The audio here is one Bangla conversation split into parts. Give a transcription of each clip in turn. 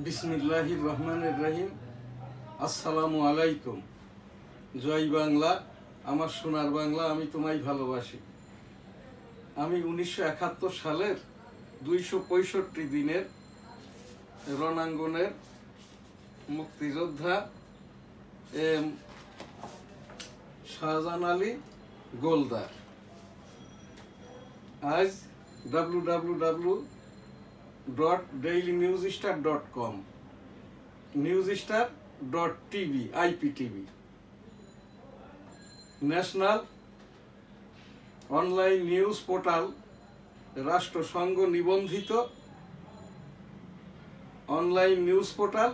বিসমিল্লাহির রহমানির রহিম। আসসালামু আলাইকুম। জয় বাংলা, আমার সোনার বাংলা, আমি তোমায় ভালোবাসি। আমি 1971 সালের 265 দিনের রণাঙ্গনের মুক্তিযোদ্ধা এম শাহজাহান আলী গোলদার। আজ www.dailynewsstar.com, newsstar.tv, IPTV, national online news portal, রাষ্ট্রসংঘ নিবন্ধিত online news portal,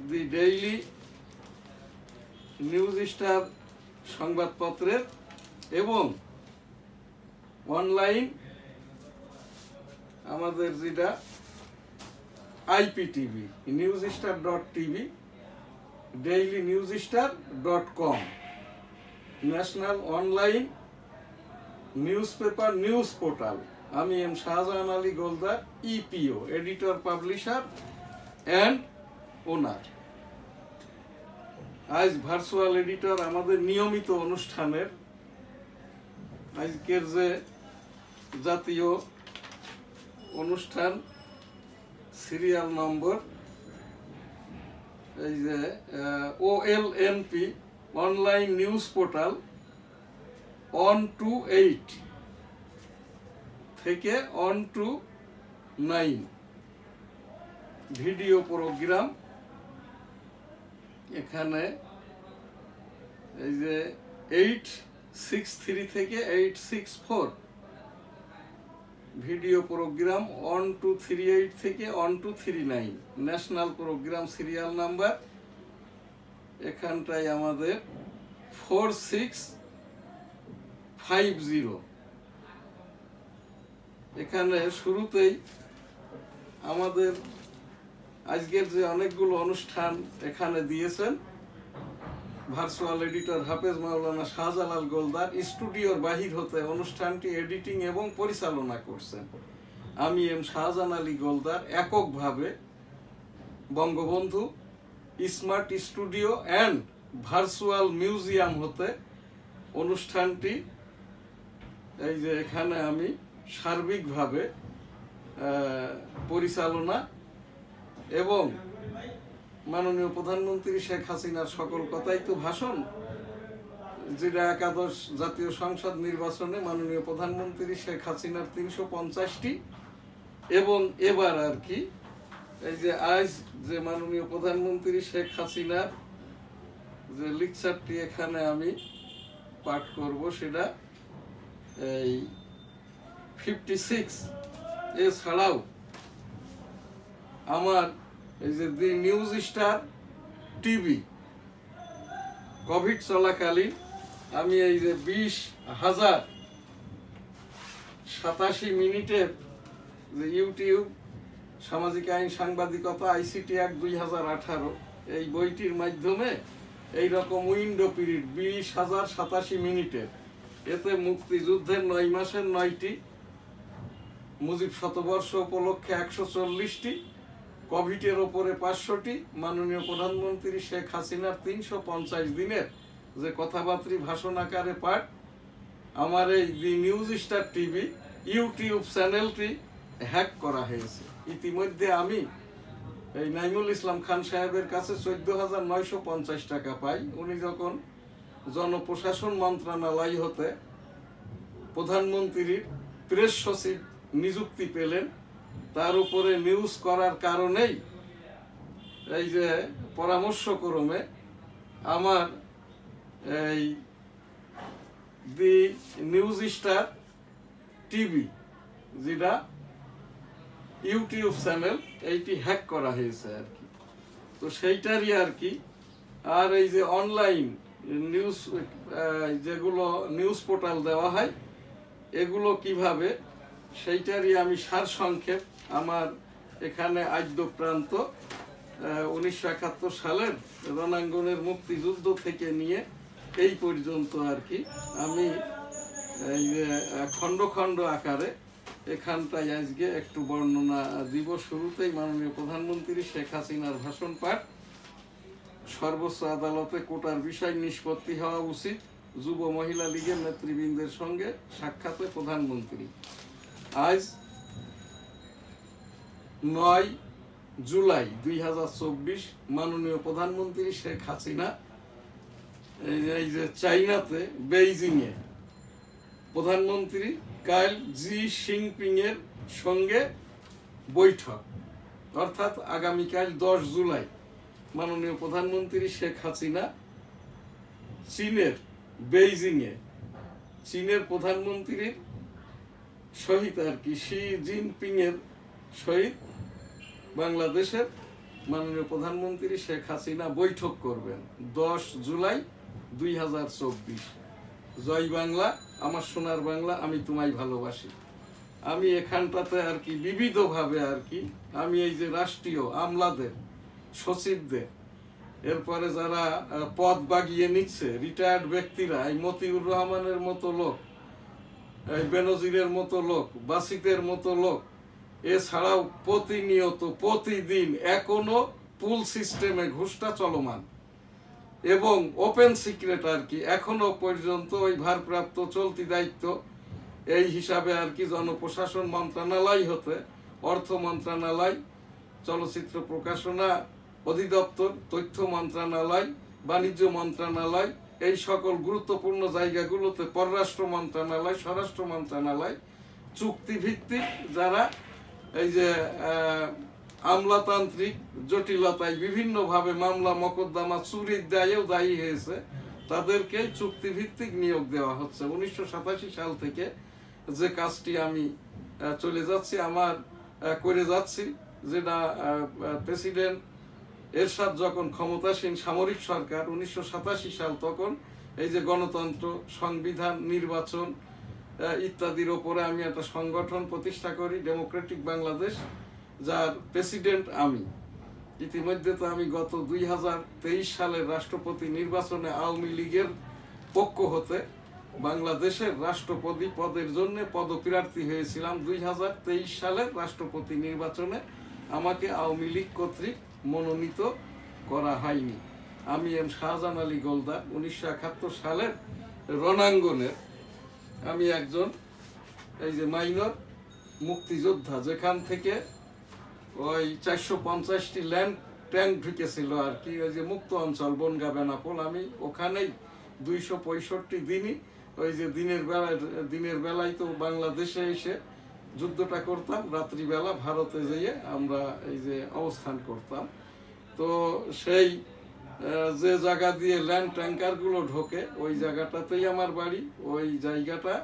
the daily news star সংবাদপত্রের এবং অনলাইন আমাদের যেটা IPTV, newsstar.tv, dailynewsstar.com, national online newspaper news portal. আমি M Shahjahan Ali Goldar, EPO, editor, publisher and owner. আজ ভার্চুয়াল এডিটর আমাদের নিয়মিত অনুষ্ঠানের আজকের যে জাতীয় অনুষ্ঠান সিরিয়াল নম্বর এই যে OLNP, online news portal 1 to 8 থেকে 1 to 9 ভিডিও প্রোগ্রাম। এখানে এই যে 863 থেকে 864 ভিডিও প্রোগ্রাম, 1238 থেকে 1239 ন্যাশনাল প্রোগ্রাম সিরিয়াল নাম্বার। এখানটায় আমাদের 4650। এখানে শুরুতেই আমাদের আজকের যে অনেকগুলো অনুষ্ঠান এখানে দিয়েছেন ভার্চুয়াল এডিটর হাফেজ মাওলানা শাহজালাল গোলদার, স্টুডিওর বাহির হতে অনুষ্ঠানটি এডিটিং এবং পরিচালনা করছেন আমি এম শাহজাহান আলী গোলদার এককভাবে। Bangabandhu smart studio and virtual museum হতে অনুষ্ঠানটি এই যে এখানে আমি সার্বিকভাবে পরিচালনা এবং মাননীয় প্রধানমন্ত্রী শেখ হাসিনার সকল কথাই তো ভাষণ, যেটা একাদশ জাতীয় সংসদ নির্বাচনে মাননীয় প্রধানমন্ত্রী শেখ হাসিনার 350টি এবং এবার আর কি এই যে আজ যে মাননীয় প্রধানমন্ত্রী শেখ হাসিনার যে লেকচারটি এখানে আমি পাঠ করব সেটা এই 56। এছাড়াও আমার এই যে দি নিউজ স্টার টিভি কোভিড চলাকালীন আমি এই যে 20,087 মিনিটের যে ইউটিউব সামাজিক আইন সাংবাদিকতা ICT অ্যাক্ট 2018 এই বইটির মাধ্যমে এই রকম উইন্ডো পিরিয়ড 20,087 মিনিটের, এতে মুক্তিযুদ্ধের 9 মাসের 9টি, মুজিব শতবর্ষ উপলক্ষে 140টি, কোভিডের ওপরে 500টি, মাননীয় প্রধানমন্ত্রী শেখ হাসিনার 350 দিনের যে কথাবার্তা ভাষণ আকারে পাঠ আমার এই দি নিউজ স্টার টিভি ইউটিউব চ্যানেলটি হ্যাক করা হয়েছে। ইতিমধ্যে আমি এই নাইমুল ইসলাম খান সাহেবের কাছে 14,950 টাকা পাই। উনি যখন জনপ্রশাসন মন্ত্রণালয় হতে প্রধানমন্ত্রীর প্রেস সচিব নিযুক্তি পেলেন, তার উপরে নিউজ করার কারণেই এই যে পরামর্শক্রমে আমার এই দি নিউজ স্টার টিভি যেটা ইউটিউব চ্যানেল এইটি হ্যাক করা হয়েছে আর কি। তো সেইটারই আর কি। আর এই যে অনলাইন নিউজ যেগুলো নিউজ পোর্টাল দেওয়া হয় এগুলো কিভাবে, সেইটারই আমি সারসংক্ষেপ আমার এখানে আদ্যপ্রান্ত 1971 সালের রণাঙ্গনের মুক্তিযুদ্ধ থেকে নিয়ে এই পর্যন্ত আর কি আমি এই খণ্ড খণ্ড আকারে এখানটায় আজকে একটু বর্ণনা দিব। শুরুতেই মাননীয় প্রধানমন্ত্রী শেখ হাসিনার ভাষণ পাঠ। সর্বোচ্চ আদালতে কোটার বিষয় নিষ্পত্তি হওয়া উচিত। যুব মহিলা লীগের নেতৃবৃন্দের সঙ্গে সাক্ষাতে প্রধানমন্ত্রী। আজ 9 জুলাই 2024 মাননীয় প্রধানমন্ত্রী শেখ হাসিনা এই যে চাইনাতে বেইজিংয়ে প্রধানমন্ত্রী কাল জি জিনপিং এর সঙ্গে বৈঠক, অর্থাৎ আগামীকাল 10 জুলাই মাননীয় প্রধানমন্ত্রী শেখ হাসিনা চীনের বেইজিংয়ে চীনের প্রধানমন্ত্রীর সহিত আর কি শি জিনপিং এর সহিত বাংলাদেশের মাননীয় প্রধানমন্ত্রী শেখ হাসিনা বৈঠক করবেন 10 জুলাই 2024। জয় বাংলা, আমার সোনার বাংলা, আমি তোমায় ভালোবাসি। আমি এখানটাতে আর কি বিবিধভাবে আর কি আমি এই যে রাষ্ট্রীয় আমলাদের, সচিবদের, এরপরে যারা পদ বাগিয়ে নিচ্ছে রিটায়ার্ড ব্যক্তিরা, এই মতিউর রহমানের মতো লোক, এই বেনজিরের মতো লোক, বাসিতের মতো লোক, এছাড়াও প্রতিনিয়ত প্রতিদিন এখনো পুল সিস্টেমে ঘুষটা চলমান এবং ওপেন সিক্রেট আর কি এখনো পর্যন্ত ওই ভারপ্রাপ্ত চলতি দায়িত্ব এই হিসাবে আর কি জনপ্রশাসন মন্ত্রণালয় হতে অর্থ মন্ত্রণালয়, চলচ্চিত্র প্রকাশনা অধিদপ্তর, তথ্য মন্ত্রণালয়, বাণিজ্য মন্ত্রণালয়, এই সকল গুরুত্বপূর্ণ জায়গাগুলোতে পররাষ্ট্র মন্ত্রণালয়, স্বরাষ্ট্র মন্ত্রণালয় চুক্তিভিত্তিক যারা এই যে আমলাতান্ত্রিক জটিলতায় বিভিন্নভাবে মামলা মকদ্দমা চুরির দায়েও দায়ী হয়েছে, তাদেরকে চুক্তিভিত্তিক নিয়োগ দেওয়া হচ্ছে। 1987 সাল থেকে যে কাজটি আমি চলে যাচ্ছি আমার করে যাচ্ছি, যেটা প্রেসিডেন্ট এরশাদ যখন ক্ষমতাসীন সামরিক সরকার 1987 সাল, তখন এই যে গণতন্ত্র, সংবিধান, নির্বাচন ইত্যাদির ওপরে আমি একটা সংগঠন প্রতিষ্ঠা করি, ডেমোক্রেটিক বাংলাদেশ, যার প্রেসিডেন্ট আমি। ইতিমধ্যে তো আমি গত 2023 সালের রাষ্ট্রপতি নির্বাচনে আওয়ামী লীগের পক্ষ হতে বাংলাদেশের রাষ্ট্রপতি পদের জন্য পদপ্রার্থী হয়েছিলাম। 2023 সালের রাষ্ট্রপতি নির্বাচনে আমাকে আওয়ামী লীগ কর্তৃক মনোনীত করা হয়নি। আমি এম শাহজাহান আলী গোলদার 1971 সালের রণাঙ্গনের আমি একজন এই যে মাইনর মুক্তিযোদ্ধা, যেখান থেকে ওই 450টি ল্যান্ড ট্যাঙ্ক ঢুকেছিল আর কি, ওই যে মুক্ত অঞ্চল বনগা বেনাপোল, আমি ওখানেই 265 দিনই ওই যে দিনের বেলায় তো বাংলাদেশে এসে যুদ্ধটা করতাম, রাত্রিবেলা ভারতে যেয়ে আমরা এই যে অবস্থান করতাম। তো সেই যে জায়গা দিয়ে ল্যান্ড ট্যাঙ্কারগুলো ঢোকে ওই জায়গাটাতেই আমার বাড়ি, ওই জায়গাটা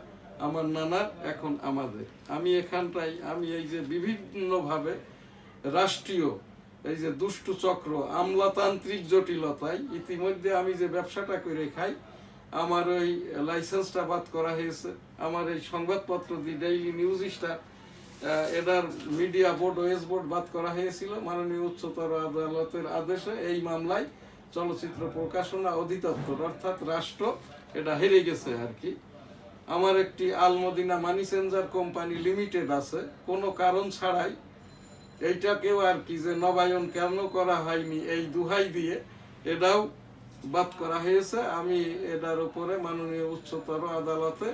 আমার নানার, এখন আমাদের। আমি এখানটাই আমি এই যে বিভিন্নভাবে রাষ্ট্রীয় এই যে দুষ্টু চক্র, আমলাতান্ত্রিক জটিলতায় ইতিমধ্যে আমি যে ব্যবসাটা করে খাই, আমার ওই লাইসেন্সটা বাদ করা হয়েছে। আমার এই সংবাদপত্র দি ডেইলি নিউজ স্টার এটার মিডিয়া বোর্ড, ওএস বোর্ড বাদ করা হয়েছিল মাননীয় উচ্চতর আদালতের আদেশে। এই মামলায় চলচ্চিত্র প্রকাশনা অধিদপ্তর অর্থাৎ রাষ্ট্র এটা হেরে গেছে আর কি। আমার একটি Al Madina money changer company limited আছে, কোনো কারণ ছাড়াই এইটাকেও আর কি যে নবায়ন কেন করা হয়নি এই দুহাই দিয়ে এটাও বাদ করা হয়েছে। আমি এটার উপরে মাননীয় উচ্চতর আদালতে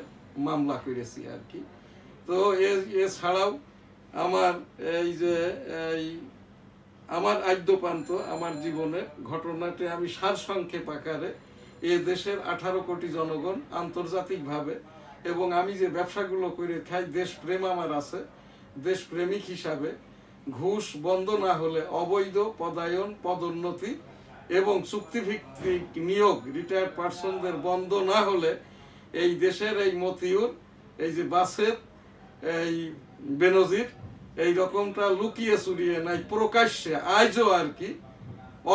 মামলা করেছি আর কি। তো এছাড়াও আমার এই যে আমার আদ্যপান্ত আমার জীবনের ঘটনাটি আমি সারসংক্ষেপ আকারে এ দেশের 18 কোটি জনগণ আন্তর্জাতিকভাবে, এবং আমি যে ব্যবসাগুলো করে খাই, দেশপ্রেম আমার আছে, দেশপ্রেমিক হিসাবে ঘুষ বন্ধ না হলে অবৈধ পদায়ন, পদোন্নতি এবং চুক্তিভিত্তিক নিয়োগ রিটায়ার্ড পার্সনদের বন্ধ না হলে এই দেশের এই মতিউর, এই যে বাসের এই বেনজির, এই রকমটা লুকিয়ে চুরিয়ে নাই, প্রকাশ্যে আজও আর কি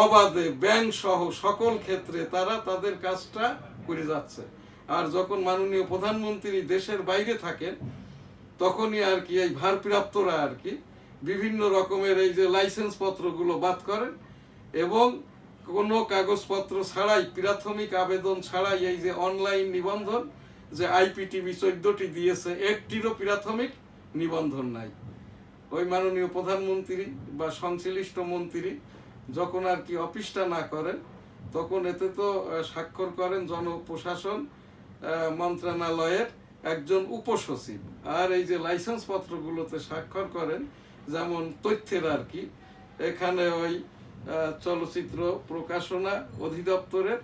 অবাধে ব্যাংক সহ সকল ক্ষেত্রে তারা তাদের কাজটা করে যাচ্ছে। আর যখন মাননীয় প্রধানমন্ত্রী দেশের বাইরে থাকেন তখনই আর কি এই ভারপ্রাপ্তরা আর কি বিভিন্ন রকমের এই যে লাইসেন্স পত্রগুলো বাদ করেন এবং কোনো কাগজপত্র ছাড়াই, প্রাথমিক আবেদন ছাড়াই এই যে অনলাইন নিবন্ধন যে আইপিটিভি 14টি দিয়েছে, একটিরও প্রাথমিক নিবন্ধন নাই। ওই মাননীয় প্রধানমন্ত্রী বা সংশ্লিষ্ট মন্ত্রী যখন আর কি অফিসটা না করেন, তখন এতে তো স্বাক্ষর করেন জনপ্রশাসন মন্ত্রণালয়ের একজন উপসচিব, আর এই যে লাইসেন্স পত্রগুলোতে স্বাক্ষর করেন যেমন তথ্যের আর কি, এখানে ওই চলচ্চিত্র প্রকাশনা অধিদপ্তরের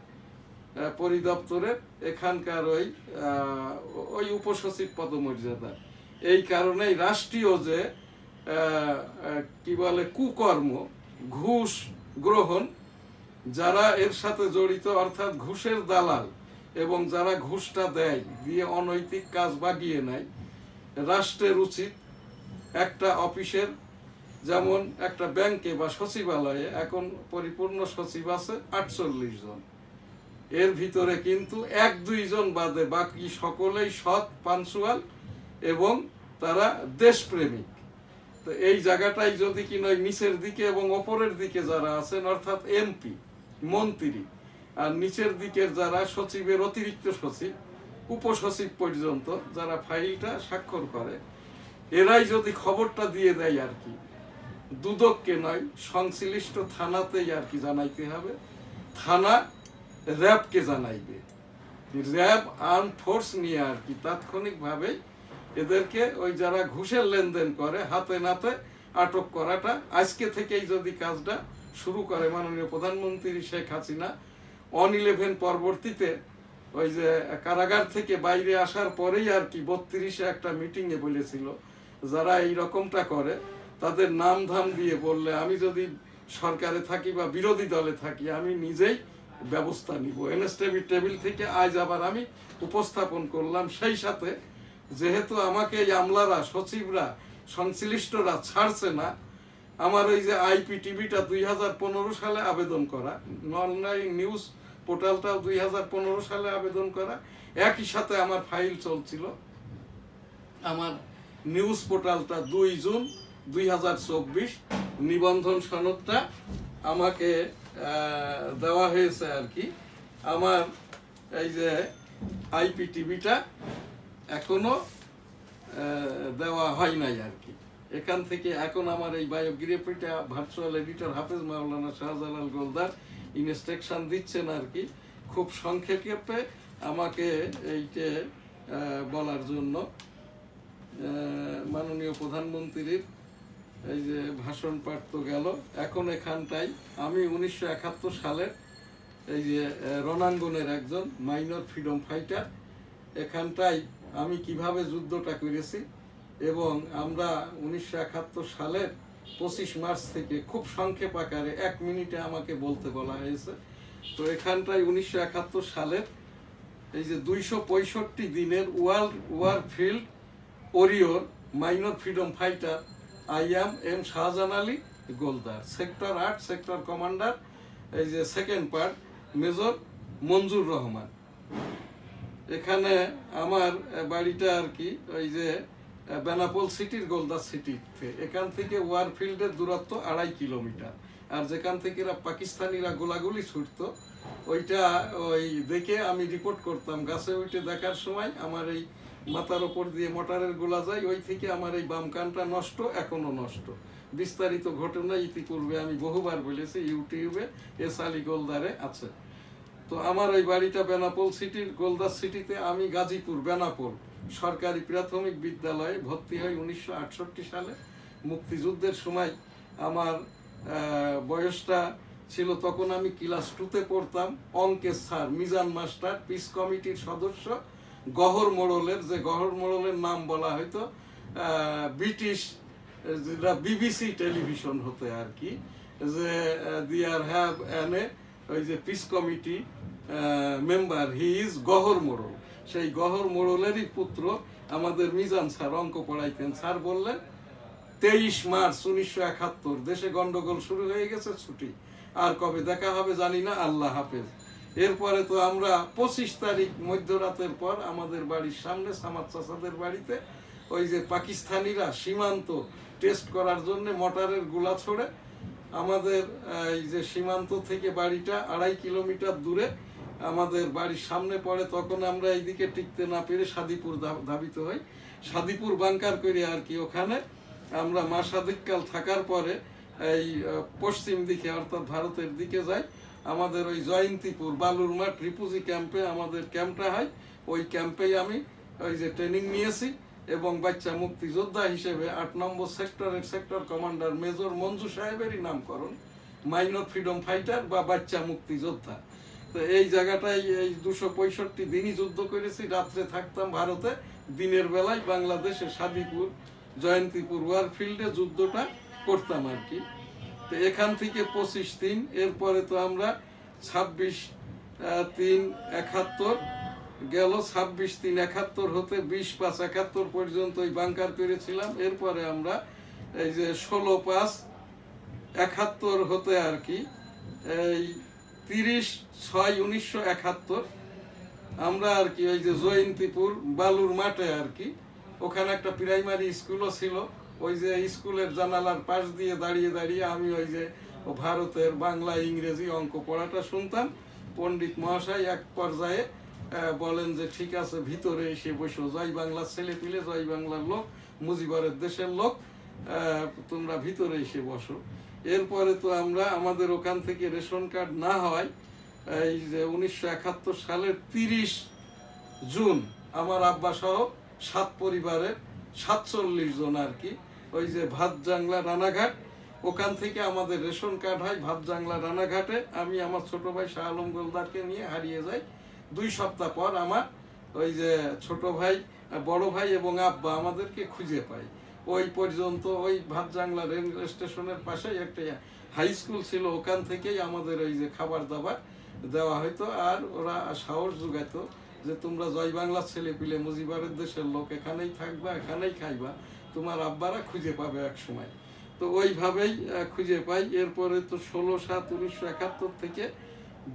পরিদপ্তরের এখানকার ওই উপসচিব পদমর্যাদা। এই কারণেই রাষ্ট্রীয় যে কি বলে কুকর্ম, ঘুষ গ্রহণ, যারা এর সাথে জড়িত অর্থাৎ ঘুষের দালাল এবং যারা ঘুষটা দেয় দিয়ে অনৈতিক কাজ বাগিয়ে নেয়, রাষ্ট্রের উচিত একটা অফিসের, যেমন একটা ব্যাংকে বা সচিবালয়ে এখন পরিপূর্ণ সচিব আছে 48 জন, এর ভিতরে কিন্তু 1-2 জন বাদে বাকি সকলেই সৎ, পাঞ্চুয়াল এবং তারা দেশপ্রেমিক। তো এই জায়গাটাই যদি কিনা নিচের দিকে এবং ওপরের দিকে যারা আছেন অর্থাৎ এমপি, মন্ত্রী, আর নিচের দিকের যারা সচিবের অতিরিক্ত সচিব, উপসচিব পর্যন্ত যারা ফাইলটা স্বাক্ষর করে, এরাই যদি খবরটা দিয়ে দেয় আর কি, দুদককে নয় সংশ্লিষ্ট থানাতেই আর কি জানাইতে হবে, থানা র্যাবকে জানাইবে, র্যাব আর্ম ফোর্স নিয়ে আর কি তাৎক্ষণিকভাবে এদেরকে ওই যারা ঘুষের লেনদেন করে হাতে নাতে আটক করাটা আজকে থেকেই যদি কাজটা শুরু করে মাননীয় প্রধানমন্ত্রী শেখ হাসিনা, 11 পরবর্তীতে ওই যে কারাগার থেকে বাইরে আসার পরেই আর কি 32-এ একটা মিটিংয়ে বলেছিল যারা এই রকমটা করে তাদের নাম ধাম দিয়ে বললে আমি যদি সরকারে থাকি বা বিরোধী দলে থাকি আমি নিজেই ব্যবস্থা নিব। এনএসটিভি টেবিল থেকে আজ আবার আমি উপস্থাপন করলাম। সেই সাথে যেহেতু আমাকে এই আমলারা, সচিবরা, সংশ্লিষ্টরা ছাড়ছে না, আমার ওই যে আইপিটিভিটা 2015 সালে আবেদন করা, অনলাইন নিউজ পোর্টালটাও 2015 সালে আবেদন করা, একই সাথে আমার ফাইল চলছিল। আমার নিউজ পোর্টালটা 2 জুন 2024 নিবন্ধন সনদটা আমাকে দেওয়া হয়েছে আর কি। আমার এই যে আইপিটিভিটা এখনো দেওয়া হয় নাই আর কি। এখান থেকে এখন আমার এই বায়োগ্রাফিটা ভার্চুয়াল এডিটর হাফেজ মাওলানা শাহজালাল গোলদার ইনস্ট্রাকশন দিচ্ছেন আর কি, খুব সংক্ষেপে আমাকে এইটা বলার জন্য। মাননীয় প্রধানমন্ত্রীর এই যে ভাষণ পাঠ তো গেল, এখন এখানটাই আমি 1971 সালের এই যে রণাঙ্গনের একজন মাইনর ফ্রিডম ফাইটার, এখানটাই আমি কিভাবে যুদ্ধটা করেছি এবং আমরা 1971 সালের 25 মার্চ থেকে খুব সংক্ষেপ আকারে 1 মিনিটে আমাকে বলতে বলা হয়েছে। তো এখানটায় 1971 সালের এই যে 265 দিনের warfield warrior minor freedom fighter I am Shahjahan Ali Goldar, sector 8 sector commander, এই যে second part major Manzur Rahman. এখানে আমার বাড়িটা আর কি ওই যে বেনাপোল সিটির গোলদার সিটিতে, এখান থেকে ওয়ারফিল্ডের দূরত্ব 2.5 কিলোমিটার। আর যেখান থেকে পাকিস্তানিরা গোলাগুলি ছুটতো ওইটা ওই দেখে আমি রিপোর্ট করতাম, গাছে উঠে দেখার সময় আমার এই মাথার ওপর দিয়ে মোটরের গোলা যায়, ওই থেকে আমার এই বাম কানটা নষ্ট, এখনো নষ্ট। বিস্তারিত ঘটনা ইতিপূর্বে আমি বহুবার বলেছি, ইউটিউবে এস আলী গোলদারে আছে। তো আমার ওই বাড়িটা বেনাপোল সিটির গোলদার সিটিতে। আমি গাজীপুর বেনাপোল সরকারি প্রাথমিক বিদ্যালয়ে ভর্তি হই 1968 সালে। মুক্তিযুদ্ধের সময় আমার বয়সটা ছিল, তখন আমি ক্লাস 2-তে পড়তাম। অঙ্কের স্যার মিজান মাস্টার, পিস কমিটির সদস্য, গহর মোড়লের, যে গহর মোড়লের নাম বলা হয়তো ব্রিটিশ যেটা বিবিসি টেলিভিশন হতে আর কি, যে দিয়ার হ্যাভ এনে ওই যে peace committee member, he is Gohar Morol. সেই গহর মোড়লেরই পুত্র আমাদের মিজান স্যার অঙ্ক পড়াইতেন। স্যার বললেন 23 মার্চ 1971 দেশে গন্ডগোল শুরু হয়ে গেছে, ছুটি, আর কবে দেখা হবে জানি না, আল্লাহ হাফেজ। এরপরে তো আমরা 25 তারিখ মধ্যরাতের পর আমাদের বাড়ির সামনে সামাদ চাচাদের বাড়িতে ওই যে পাকিস্তানিরা সীমান্ত টেস্ট করার জন্য মোটরের গোলা ছোড়ে। আমাদের এই যে সীমান্ত থেকে বাড়িটা 2.5 কিলোমিটার দূরে আমাদের বাড়ির সামনে পড়ে। তখন আমরা এইদিকে টিকতে না পেরে সাদিপুর ধাবিত হই। সাদিপুর বাংকার করে আর কি ওখানে আমরা মাসাদিককাল থাকার পরে এই পশ্চিম দিকে অর্থাৎ ভারতের দিকে যাই। আমাদের ওই জয়ন্তীপুর বালুর মাঠ রিফিউজি ক্যাম্পে আমাদের ক্যাম্পটা হয়। ওই ক্যাম্পেই আমি ওই যে ট্রেনিং নিয়েছি এবং বাচ্চা মুক্তিযোদ্ধা হিসেবে ৮ নম্বর সেক্টরের সেক্টর কমান্ডার মেজর মঞ্জু সাহেবেরই নামকরণ মাইনর ফ্রিডম ফাইটার বা বাচ্চা মুক্তিযোদ্ধা। তো এই জায়গাটায় এই 265 দিনই যুদ্ধ করেছি। রাত্রে থাকতাম ভারতে, দিনের বেলায় বাংলাদেশের সাদিপুর জয়ন্তীপুর ওয়ারফিল্ডে যুদ্ধটা করতাম আর কি। তো এখান থেকে 25-3, এরপরে তো আমরা 26-3-71 গেল, 26-3-71 হতে 20-5-71 পর্যন্ত ওই বাংকার করেছিলাম। এরপরে আমরা এই যে 16-5-71 হতে আর কি এই 30-6-1971 আমরা আর কি ওই যে জয়ন্তীপুর বালুর মাঠে আর কি, ওখানে একটা প্রাইমারি স্কুলও ছিল। ওই যে স্কুলের জানালার পাশ দিয়ে দাঁড়িয়ে দাঁড়িয়ে আমি ওই যে ভারতের বাংলা ইংরেজি অঙ্ক পড়াটা শুনতাম। পণ্ডিত মহাশয় এক পর্যায়ে বলেন যে ঠিক আছে ভিতরে এসে বসো, জয় বাংলার ছেলে পিলে, জয় বাংলার লোক, মুজিবরের দেশের লোক, তোমরা ভিতরে এসে বসো। এরপরে তো আমরা আমাদের ওখান থেকে রেশন কার্ড না হয় এই যে 1971 সালের 30 জুন আমার আব্বা সহ 7 পরিবারের 47 জন আর কি ওই যে ভাতজাংলা রানাঘাট, ওখান থেকে আমাদের রেশন কার্ড হয় ভাতজাংলা রানাঘাটে। আমি আমার ছোট ভাই শাহ আলম গোলদারকে নিয়ে হারিয়ে যাই। 2 সপ্তাহ পর আমার ওই যে ছোট ভাই, বড় ভাই এবং আব্বা আমাদেরকে খুঁজে পায়। ওই পর্যন্ত ওই ভাতজাংলা রেল স্টেশনের পাশে একটা হাই স্কুল ছিল, ওখান থেকেই আমাদের ওই যে খাবার দাবার দেওয়া হতো। আর ওরা সাহস যোগাইতো যে তোমরা জয় বাংলার ছেলে পিলে, মুজিবরের দেশের লোক, এখানেই থাকবা, এখানেই খাইবা, তোমার আব্বারা খুঁজে পাবে এক সময়। তো ওইভাবেই খুঁজে পাই। এরপরে তো 16-7-1971 থেকে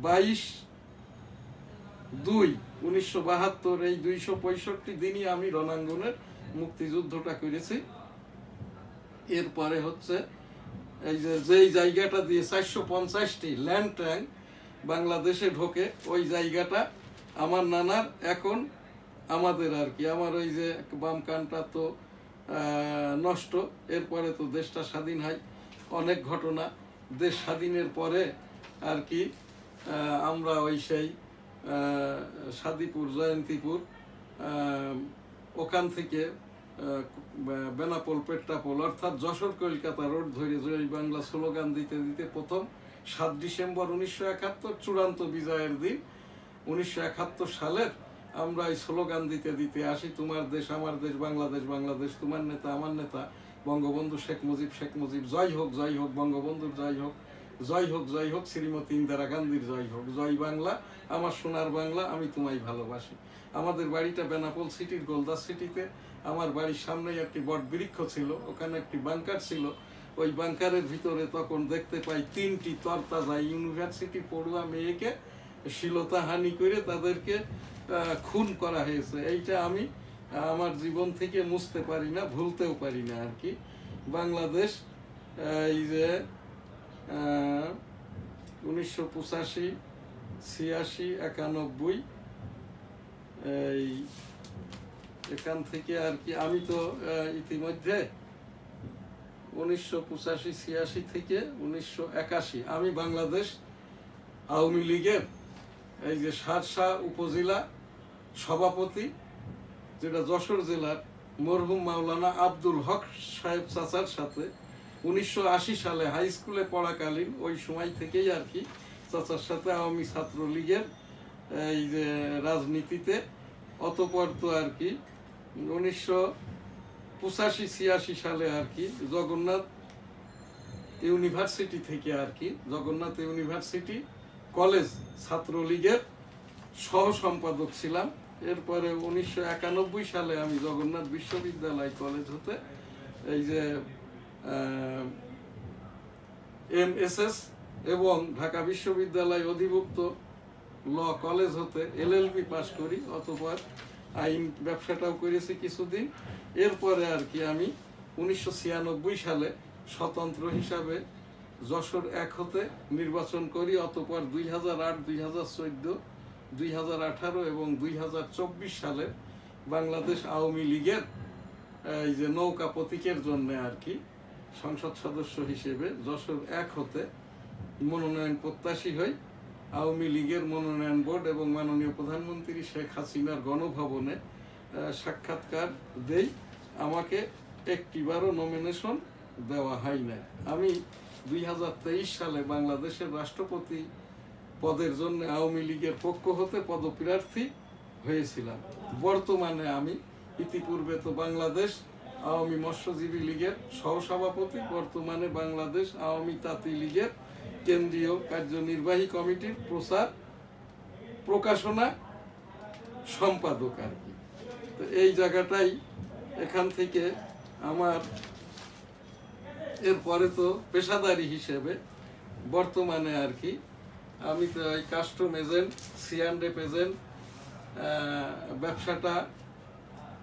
22-2-1972 এই 265 দিনই আমি রণাঙ্গনের মুক্তিযুদ্ধটা করেছি। এরপরে হচ্ছে এই যে যেই জায়গাটা দিয়ে 450টি ল্যান্ড ট্যাঙ্ক বাংলাদেশে ঢোকে, ওই জায়গাটা আমার নানার, এখন আমাদের আর কি। আমার ওই যে বাম কানটা তো নষ্ট। এরপরে তো দেশটা স্বাধীন হয়, অনেক ঘটনা। দেশ স্বাধীনের পরে আর কি আমরা ওই সেই সাদিপুর জয়ন্তীপুর ওখান থেকে বেনাপোল পেট্রাপোল অর্থাৎ যশোর কলকাতা রোড ধরে জয় বাংলা স্লোগান দিতে দিতে প্রথম 7 ডিসেম্বর 1971 চূড়ান্ত বিজয়ের দিন 1971 সালের আমরা এই স্লোগান দিতে দিতে আসি, তোমার দেশ আমার দেশ, বাংলাদেশ বাংলাদেশ, তোমার নেতা আমার নেতা, বঙ্গবন্ধু শেখ মুজিব জয় হোক বঙ্গবন্ধুর জয় হোক, জয় হোক শ্রীমতী ইন্দিরা গান্ধীর জয় হোক, জয় বাংলা আমার সোনার বাংলা, আমি তোমায় ভালোবাসি। আমাদের বাড়িটা বেনাপোল সিটির গোলদাস সিটিতে। আমার বাড়ির সামনে একটি বট বৃক্ষ ছিল, ওখানে একটি বাংকার ছিল। ওই বাংকারের ভিতরে তখন দেখতে পাই 3টি তরতাজা ইউনিভার্সিটি পড়ুয়া মেয়েকে শ্লীলতাহানি করে তাদেরকে খুন করা হয়েছে। এইটা আমি আমার জীবন থেকে মুছতে পারি না, ভুলতেও পারি না আর কি। বাংলাদেশ এই যে 1985, 86, 91 এই এখান থেকে আর কি আমি তো ইতিমধ্যে 1985, 86 থেকে 1981 আমি বাংলাদেশ আওয়ামী লীগের এই যে শার্শা উপজেলা সভাপতি, যেটা যশোর জেলার মরহুম মাওলানা আব্দুল হক সাহেব চাচার সাথে 1980 সালে হাই স্কুলে পড়াকালীন ওই সময় থেকেই আর কি চাচার সাথে আওয়ামী ছাত্র লীগের এই যে রাজনীতিতে। অতঃপর তো আর কি 1985-86 সালে আর কি জগন্নাথ ইউনিভার্সিটি থেকে আর কি জগন্নাথ ইউনিভার্সিটি কলেজ ছাত্রলীগের সহ সম্পাদক ছিলাম। এরপরে 1991 সালে আমি জগন্নাথ বিশ্ববিদ্যালয় কলেজ হতে এই যে MSS এবং ঢাকা বিশ্ববিদ্যালয় অধিভুক্ত ল কলেজ হতে LLB পাশ করি। অতঃপর আইন ব্যবসাটাও করেছি কিছুদিন। এরপরে আর কি আমি 1996 সালে স্বতন্ত্র হিসাবে যশোর 1 হতে নির্বাচন করি। অতঃপর 2008, 2014, 2018 এবং 2024 সালে বাংলাদেশ আওয়ামী লীগের এই যে নৌকা প্রতীকের জন্য আর কি সংসদ সদস্য হিসেবে যশোর 1 হতে মনোনয়ন প্রত্যাশী হই। আওয়ামী লীগের মনোনয়ন বোর্ড এবং মাননীয় প্রধানমন্ত্রী শেখ হাসিনার গণভবনে সাক্ষাৎকার দেই। আমাকে একটিবারও নমিনেশন দেওয়া হয় নাই। আমি 2023 সালে বাংলাদেশের রাষ্ট্রপতি পদের জন্য আওয়ামী লীগের পক্ষ হতে পদপ্রার্থী হয়েছিলাম। বর্তমানে আমি ইতিপূর্বে তো বাংলাদেশ আওয়ামী মৎস্যজীবী লীগের সহসভাপতি, বর্তমানে বাংলাদেশ আওয়ামী তাঁতি লীগের কেন্দ্রীয় কার্যনির্বাহী কমিটির প্রচার প্রকাশনা সম্পাদক আর কি। তো এই জায়গাটাই এখান থেকে আমার এরপরে তো পেশাদারি হিসেবে বর্তমানে আর কি আমি তো এই কাস্টম এজেন্ট C&F এজেন্ট ব্যবসাটা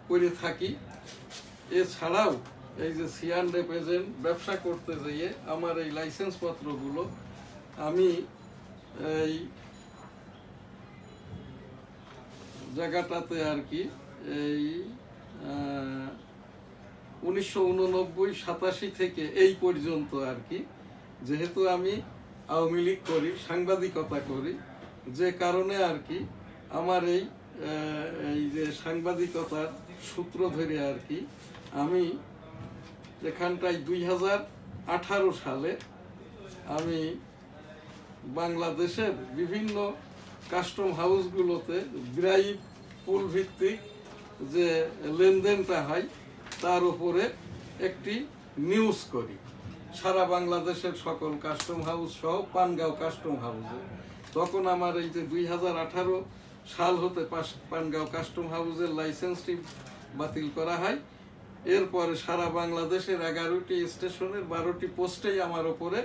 করে থাকি। এছাড়াও এই যে C&F এজেন্ট ব্যবসা করতে যেয়ে আমার এই লাইসেন্স পত্রগুলো আমি এই জায়গাটাতে আর কি এই 1989-87 থেকে এই পর্যন্ত আর কি, যেহেতু আমি আওয়ামী লীগ করি, সাংবাদিকতা করি, যে কারণে আর কি আমার এই যে সাংবাদিকতার সূত্র ধরে আর কি আমি এখানটায় 2018 সালে আমি বাংলাদেশের বিভিন্ন কাস্টম হাউসগুলোতে গ্রাই পুল ভিত্তিক যে লেনদেনটা হয় তার উপরে একটি নিউজ করি সারা বাংলাদেশের সকল কাস্টম হাউস সহ পানগাঁও কাস্টম হাউসে। তখন আমার এই যে 2018 সাল হতে পানগাঁও কাস্টম হাউসের লাইসেন্সটি বাতিল করা হয়। এরপরে সারা বাংলাদেশের 11টি স্টেশনের 12টি পোস্টেই আমার ওপরে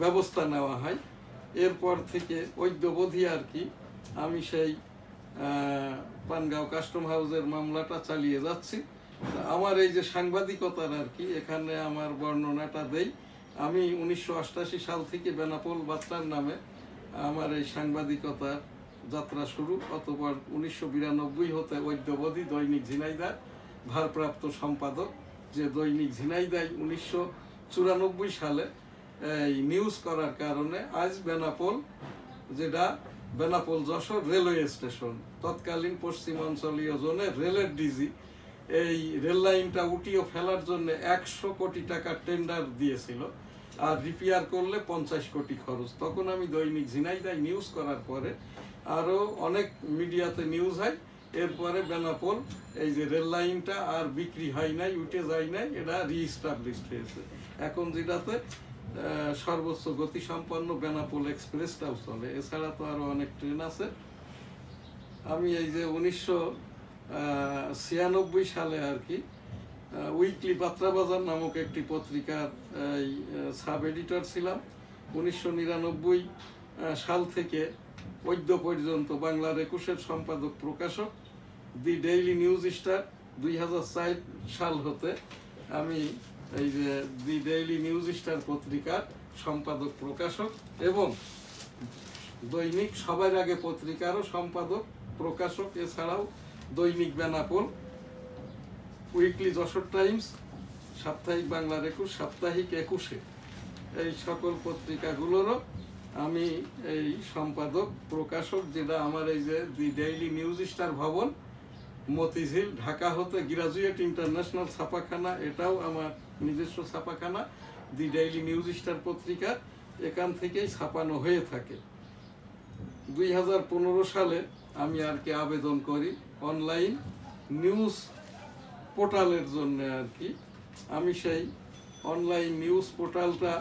ব্যবস্থা নেওয়া হয়। এরপর থেকে অদ্যাবধি আর কি আমি সেই পানগাঁও কাস্টম হাউসের মামলাটা চালিয়ে যাচ্ছি। আমার এই যে সাংবাদিকতার আর কি এখানে আমার বর্ণনাটা দেই। আমি 1988 সাল থেকে বেনাপোল বাতলার নামে আমার এই সাংবাদিকতার যাত্রা শুরু। অতঃপর 1992 হতে অদ্যাবধি দৈনিক ঝিনাইদহ ভারপ্রাপ্ত সম্পাদক, যে দৈনিক ঝিনাইদহ 1994 সালে এই নিউজ করার কারণে আজ বেনাপোল, যেটা বেনাপোল যশোর রেলওয়ে স্টেশন, তৎকালীন পশ্চিমাঞ্চলীয় জোনের রেলের ডিজি এই রেল লাইনটা উঠিয়ে ফেলার জন্য 100 কোটি টাকার টেন্ডার দিয়েছিল, আর রিপেয়ার করলে 50 কোটি খরচ। তখন আমি দৈনিক ঝিনাইদহ নিউজ করার পরে আরও অনেক মিডিয়াতে নিউজ হয়। এরপরে বেনাপোল এই যে রেল লাইনটা আর বিক্রি হয় নাই, উঠে যায় নাই, এটা রিস্টাবলিশড হয়েছে। এখন যেটাতে সর্বোচ্চ গতিসম্পন্ন বেনাপোল এক্সপ্রেসটাও চলে। এছাড়া তো আরো অনেক ট্রেন আছে। আমি এই যে 1996 সালে আর কি উইকলি পাত্রাবাজার নামক একটি পত্রিকার এই সাব এডিটর ছিলাম। 1999 সাল থেকে অদ্য পর্যন্ত বাংলার 21-এর সম্পাদক প্রকাশক। দি ডেইলি নিউজ স্টার 2004 সাল হতে আমি এই যে দি ডেইলি নিউজ স্টার পত্রিকার সম্পাদক প্রকাশক এবং দৈনিক সবার আগে পত্রিকারও সম্পাদক প্রকাশক। এছাড়াও দৈনিক বেনাপোল, উইকলি যশোর টাইমস, সাপ্তাহিক বাংলার 21, সাপ্তাহিক 21-এ এই সকল পত্রিকাগুলোরও আমি এই সম্পাদক প্রকাশক। যেটা আমার এই যে দি ডেইলি নিউজ স্টার ভবন মতিঝিল ঢাকা হতে গ্রাজুয়েট ইন্টারন্যাশনাল ছাপাখানা, এটাও আমার নিজস্ব ছাপাখানা। দি ডেইলি নিউজ স্টার পত্রিকা এখান থেকেই ছাপানো হয়ে থাকে। 2015 সালে আমি আর কি আবেদন করি অনলাইন নিউজ পোর্টালের জন্য আর কি। আমি সেই অনলাইন নিউজ পোর্টালটা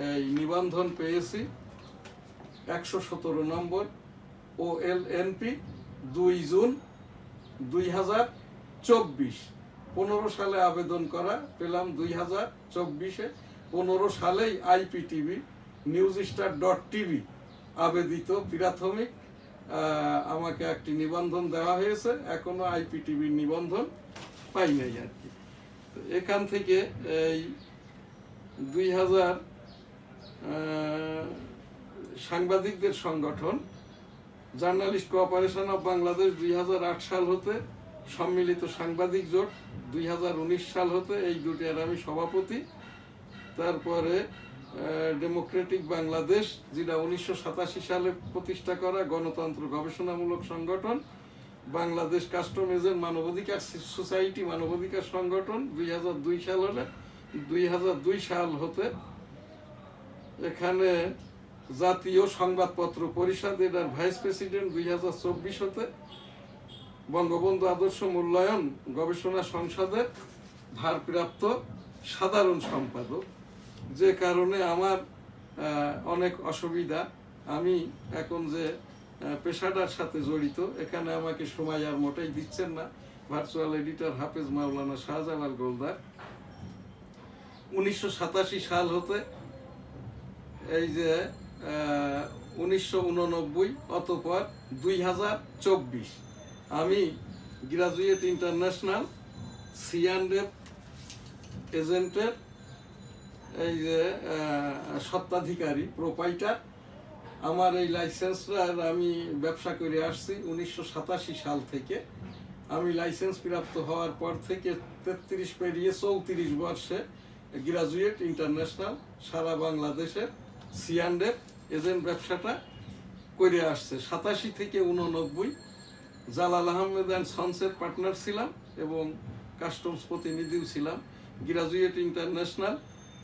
এই নিবন্ধন পেয়েছি 117 নম্বর OLNP 2 জুন 2024। 15 সালে আবেদন করা, পেলাম 2024-এ। 15 সালেই IPTV newsstar.tv আবেদিত প্রাথমিক আমাকে একটি নিবন্ধন দেওয়া হয়েছে। এখনো IPTV নিবন্ধন পাই নাই আর কি। এখান থেকে এই 2000 সাংবাদিকদের সংগঠন জার্নালিস্ট কোঅপারেশন অফ বাংলাদেশ 2008 সাল হতে সম্মিলিত সাংবাদিক জোট 2019 সাল হতে এই জোটের আমি সভাপতি। তারপরে ডেমোক্রেটিক বাংলাদেশ, যেটা 1987 সালে প্রতিষ্ঠা করা গণতন্ত্র গবেষণামূলক সংগঠন। বাংলাদেশ কাস্টম এজেন্ট মানবাধিকার সোসাইটি মানবাধিকার সংগঠন 2002 সাল হতে। এখানে জাতীয় সংবাদপত্র পরিষদ, এটার ভাইস প্রেসিডেন্ট 2024 হতে। বঙ্গবন্ধু আদর্শ মূল্যায়ন গবেষণা সংসদের ভারপ্রাপ্ত সাধারণ সম্পাদক। যে কারণে আমার অনেক অসুবিধা, আমি এখন যে পেশাটার সাথে জড়িত, এখানে আমাকে সময় আর মোটেই দিচ্ছেন না ভার্চুয়াল এডিটর হাফেজ মাওলানা শাহজালাল গোলদার। 1987 সাল হতে এই যে 1989 অতঃপর 2024 আমি গ্রাজুয়েট ইন্টারন্যাশনাল C&F এজেন্টের এই যে স্বত্বাধিকারী প্রোপাইটার। আমার এই লাইসেন্সটা আমি ব্যবসা করে আসছি 1987 সাল থেকে। আমি লাইসেন্স প্রাপ্ত হওয়ার পর থেকে 33 পেরিয়ে 34 বর্ষে গ্রাজুয়েট ইন্টারন্যাশনাল সারা বাংলাদেশের C&F এজেন্ট ব্যবসাটা করে আসছে। 87 থেকে 89 জালাল আহমেদ অ্যান্ড সন্সের পার্টনার ছিলাম এবং কাস্টমস প্রতিনিধিও ছিলাম। গ্রাজুয়েট ইন্টারন্যাশনাল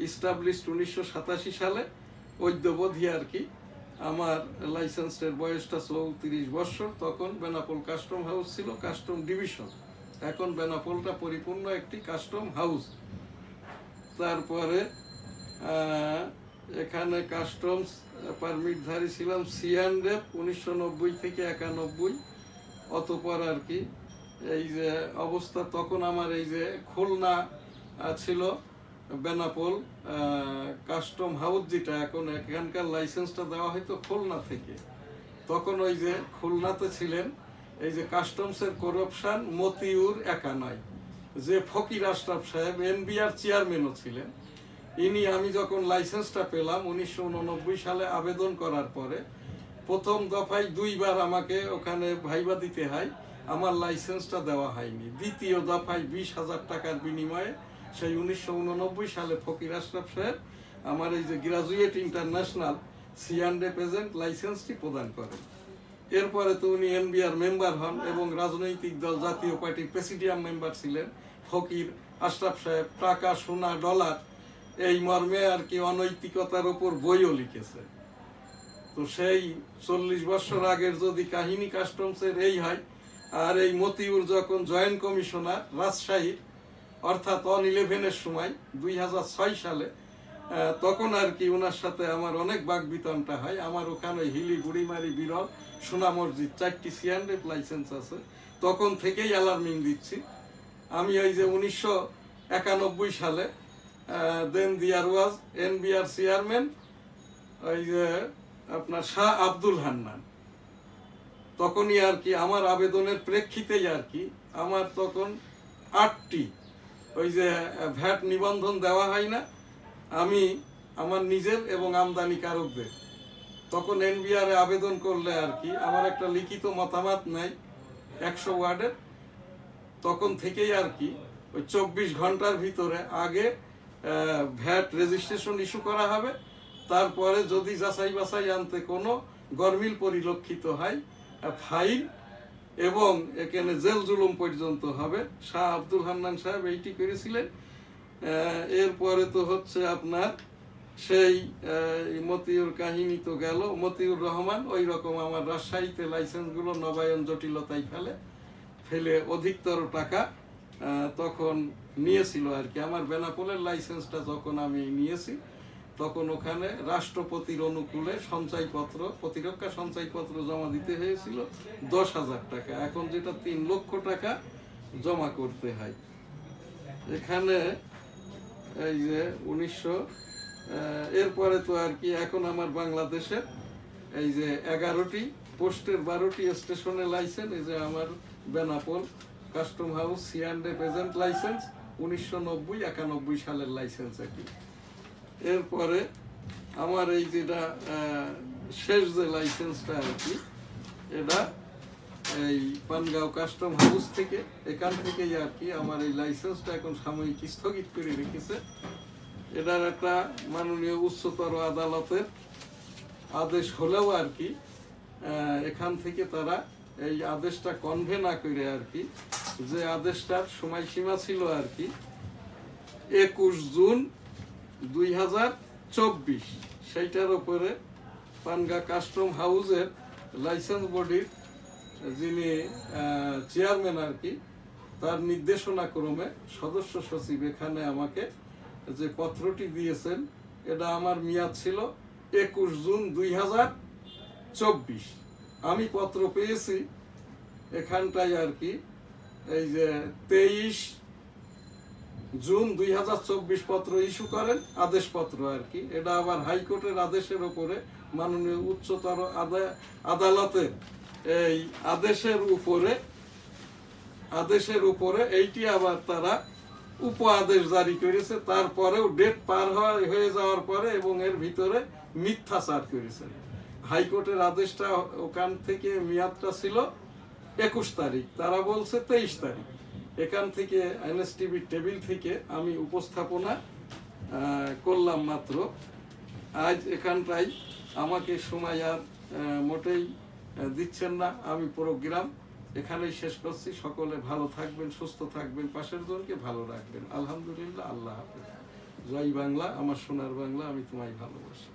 ইস্টাবলিশড 1987 সালে, অদ্যবধি আর কি। আমার লাইসেন্সের বয়সটা 34 বছর। তখন বেনাপোল কাস্টম হাউস ছিল কাস্টম ডিভিশন, এখন বেনাপোলটা পরিপূর্ণ একটি কাস্টম হাউস। তারপরে এখানে কাস্টমস পারমিটধারী ছিলাম C&F 1990 থেকে 91। অতঃপর আর কি এই যে অবস্থা, তখন আমার এই যে খুলনা ছিল বেনাপোল কাস্টম হাউস, যেটা এখন এখানকার লাইসেন্সটা দেওয়া হয়তো খুলনা থেকে। তখন ওই যে খুলনাতে ছিলেন এই যে কাস্টমসের করাপশন মতিউর একা নয়, যে ফকির আশরাফ সাহেব NBR চেয়ারম্যানও ছিলেন। ইনি, আমি যখন লাইসেন্সটা পেলাম 1989 সালে আবেদন করার পরে, প্রথম দফায় 2 বার আমাকে ওখানে ভাইবা দিতে হয়, আমার লাইসেন্সটা দেওয়া হয়নি। দ্বিতীয় দফায় 20,000 টাকার বিনিময়ে সেই 1989 সালে ফকির আশরাফ সাহেব আমার এই যে গ্রাজুয়েট ইন্টারন্যাশনাল C&F এজেন্ট লাইসেন্সটি প্রদান করেন। এরপরে তো উনি NBR মেম্বার হন এবং রাজনৈতিক দল জাতীয় পার্টির প্রেসিডিয়াম মেম্বার ছিলেন। ফকির আশরাফ সাহেব টাকা, সোনা, ডলার এই মর্মে আর কি অনৈতিকতার উপর বইও লিখেছে। তো সেই 40 বছর আগের যদি কাহিনী কাস্টমসের এই হয়, আর এই মতিউর যখন জয়েন্ট কমিশনার রাজশাহীর, অর্থাৎ অন 11-এর সময় 2006 সালে, তখন আর কি ওনার সাথে আমার অনেক বাগবিতণ্ডা হয়। আমার ওখানে হিলি, বুড়িমারি, বিরল, সোনা মসজিদ 4টি C&F লাইসেন্স আছে। তখন থেকেই অ্যালার্মিং দিচ্ছি। আমি ওই যে 1991 সালে দেন দিয়ার ওয়াজ NBR চেয়ারম্যান ওই যে আপনার শাহ আব্দুল হান্নান, তখনই আর কি আমার আবেদনের প্রেক্ষিতেই আর কি আমার তখন 8টি ওই যে ভ্যাট নিবন্ধন দেওয়া হয় না, আমি আমার নিজের এবং আমদানিকারকদের তখন NBR এ আবেদন করলে আর কি আমার একটা লিখিত মতামত নেয় 100 ওয়ার্ডের। তখন থেকেই আর কি ওই 24 ঘন্টার ভিতরে আগে ভ্যাট রেজিস্ট্রেশন ইস্যু করা হবে, তারপরে যদি যাচাই বাছাই আনতে কোনো গরমিল পরিলক্ষিত হয় ফাইন এবং এখানে জেল জুলুম পর্যন্ত হবে। শাহ আব্দুল হান্নান সাহেব এইটি করেছিলেন। এরপরে তো হচ্ছে আপনার সেই মতিউর কাহিনী তো গেল। মতিউর রহমান ওই রকম আমার রাজশাহীতে লাইসেন্সগুলো নবায়ন জটিলতায় ফেলে অধিকতর টাকা তখন নিয়েছিল আর কি। আমার বেনাপোলের লাইসেন্সটা যখন আমি নিয়েছি তখন ওখানে রাষ্ট্রপতির অনুকূলে সঞ্চয়পত্র, প্রতিরক্ষা সঞ্চয়পত্র জমা দিতে হয়েছিল 10,000 টাকা, এখন যেটা 3 লক্ষ টাকা জমা করতে হয়। এখানে এই যে 1900 এরপরে তো আর কি এখন আমার বাংলাদেশের এই যে 11টি পোস্টের 12টি স্টেশনে লাইসেন্স। এই যে আমার Benapole custom house C&F agent licence 1990-91 সালের লাইসেন্স আর কি। এরপরে আমার এই যেটা শেষ যে লাইসেন্সটা আর কি, এটা এই পানগাঁও কাস্টম হাউস থেকে, এখান থেকেই আর কি আমার এই লাইসেন্সটা এখন সাময়িক স্থগিত করে রেখেছে। এটার একটা মাননীয় উচ্চতর আদালতের আদেশ হলেও আর কি এখান থেকে তারা এই আদেশটা কনভে না করে আর কি, যে আদেশটার সময়সীমা ছিল আর কি 21 জুন 2024, সেইটার উপরে পানগাঁ কাস্টম হাউসের লাইসেন্স বডির যিনি চেয়ারম্যান আর কি, তার নির্দেশনা ক্রমে সদস্য সচিব এখানে আমাকে যে পত্রটি দিয়েছেন, এটা আমার মেয়াদ ছিল 21 জুন 2024। আমি পত্র পেয়েছি এখানটায় আর কি এই যে 23 জুন 2024 পত্র ইস্যু করেন, আদেশপত্র আর কি। এটা আবার হাইকোর্টের আদেশের উপরে মাননীয় উচ্চতর আদালতের এই আদেশের উপরে এইটি আবার তারা উপ আদেশ জারি করেছে। তারপরেও ডেট পার হয়ে যাওয়ার পরে এবং এর ভিতরে মিথ্যাচার করেছেন। হাইকোর্টের আদেশটা ওখান থেকে মেয়াদটা ছিল 21 তারিখ, তারা বলছে 23 তারিখ। এখান থেকে এনএসটিভির টেবিল থেকে আমি উপস্থাপনা করলাম মাত্র। আজ এখানটাই আমাকে সময় আর মোটেই দিচ্ছেন না। আমি প্রোগ্রাম এখানেই শেষ করছি। সকলে ভালো থাকবেন, সুস্থ থাকবেন, পাশের জনকে ভালো রাখবেন। আলহামদুলিল্লাহ, আল্লাহ হাফেজ। জয় বাংলা, আমার সোনার বাংলা, আমি তোমায় ভালোবাসি।